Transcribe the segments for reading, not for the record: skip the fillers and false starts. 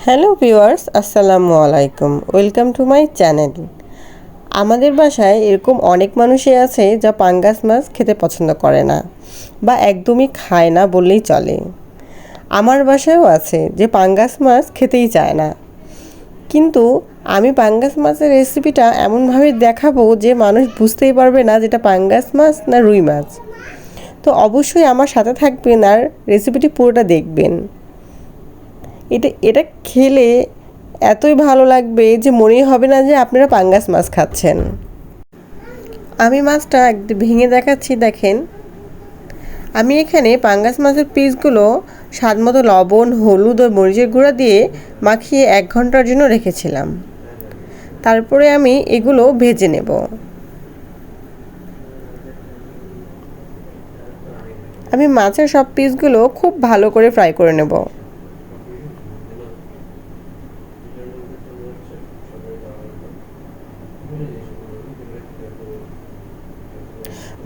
Hello viewers, আসসালামু আলাইকুম। Welcome to my channel. আমাদের বাসায় এরকম অনেক মানুষই আছে যা পাঙ্গাস মাছ খেতে পছন্দ করে না বা একদমই খায় না বললেই চলে। আমার বাসায়ও আছে যে পাঙ্গাস মাছ খেতেই চায় না, কিন্তু আমি পাঙ্গাস মাছের রেসিপিটা এমনভাবে দেখাবো যে মানুষ বুঝতেই পারবে না যেটা পাঙ্গাস মাছ না রুই মাছ। তো অবশ্যই আমার সাথে থাকবেন আর রেসিপিটি পুরোটা দেখবেন। এটা খেলে এতই ভালো লাগবে যে মনেই হবে না যে আপনারা পাঙ্গাস মাছ খাচ্ছেন। আমি মাছটা একটু ভেঙে দেখাচ্ছি, দেখেন। আমি এখানে পাঙ্গাস মাছের পিসগুলো স্বাদমতো লবণ, হলুদ ও মরিচের গুঁড়া দিয়ে মাখিয়ে 1 ঘন্টার জন্য রেখেছিলাম। তারপরে আমি এগুলো ভেজে নেব। আমি মাছের সব পিসগুলো খুব ভালো করে ফ্রাই করে নেব।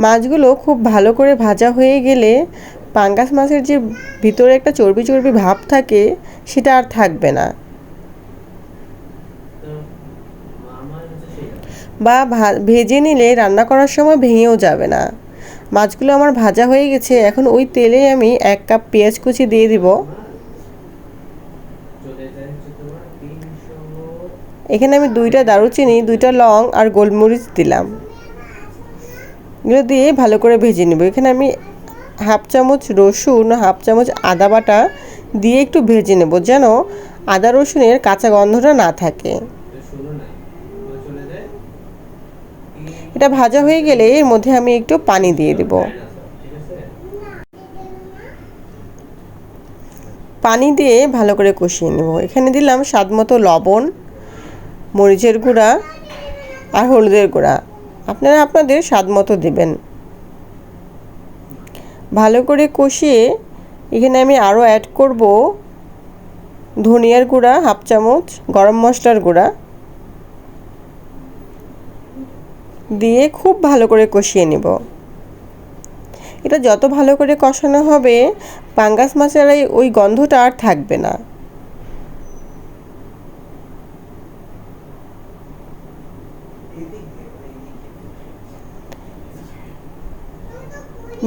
মাছগুলো খুব ভালো করে ভাজা হয়ে গেলে পাঙ্গাস মাছের যে ভিতরে একটা চর্বি চর্বি ভাব থাকে সেটা আর থাকবে না, বা ভেজে নিলে রান্না করার সময় ভেঙেও যাবে না। মাছগুলো আমার ভাজা হয়ে গেছে। এখন ওই তেলে আমি 1 কাপ পেঁয়াজ কুচি দিয়ে দিব। এখানে আমি 2টা দারুচিনি, 2টা লং আর গোলমরিচ দিলাম। এগুলো দিয়ে ভালো করে ভেজে নেব। এখানে আমি 1/2 চামচ রসুন, 1/2 চামচ আদা বাটা দিয়ে একটু ভেজে নেব, যেন আদা রসুনের কাঁচা গন্ধটা না থাকে। এটা ভাজা হয়ে গেলে এর মধ্যে আমি একটু পানি দিয়ে দেব। পানি দিয়ে ভালো করে কষিয়ে নেব। এখানে দিলাম স্বাদমতো লবণ, মরিচের গুঁড়া আর হলুদের গুঁড়া। আপনারা আপনাদের স্বাদমতো দেবেন। ভালো করে কষিয়ে এখানে আমি আরও অ্যাড করব ধনিয়ার গুঁড়া 1/2 চামচ, গরম মশলার গুঁড়া দিয়ে খুব ভালো করে কষিয়ে নেব। এটা যত ভালো করে কষানো হবে পাঙ্গাস মাছের ওই গন্ধটা আর থাকবে না।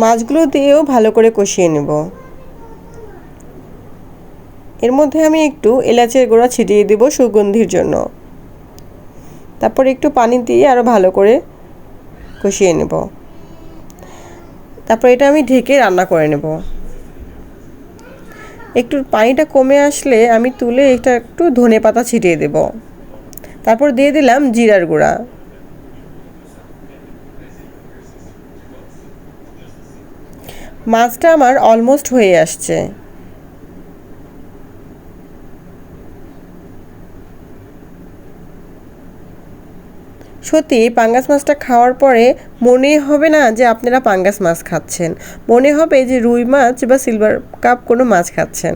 মাছগুলো দিয়েও ভালো করে কষিয়ে নেব। এর মধ্যে আমি একটু এলাচের গুঁড়া ছিটিয়ে দেব সুগন্ধির জন্য। তারপর একটু পানি দিয়ে আরও ভালো করে কষিয়ে নেব। তারপর এটা আমি ঢেকে রান্না করে নেব। একটু পানিটা কমে আসলে আমি তুলে এটা একটু ধনেপাতা ছিটিয়ে দেব। তারপর দিয়ে দিলাম জিরার গুঁড়া। মাছটা আমার অলমোস্ট হয়ে আসছে। সত্যি পাঙ্গাস মাছটা খাওয়ার পরে মনে হবে না যে আপনারা পাঙ্গাস মাছ খাচ্ছেন, মনে হবে যে রুই মাছ বা সিলভার কাপ কোনো মাছ খাচ্ছেন।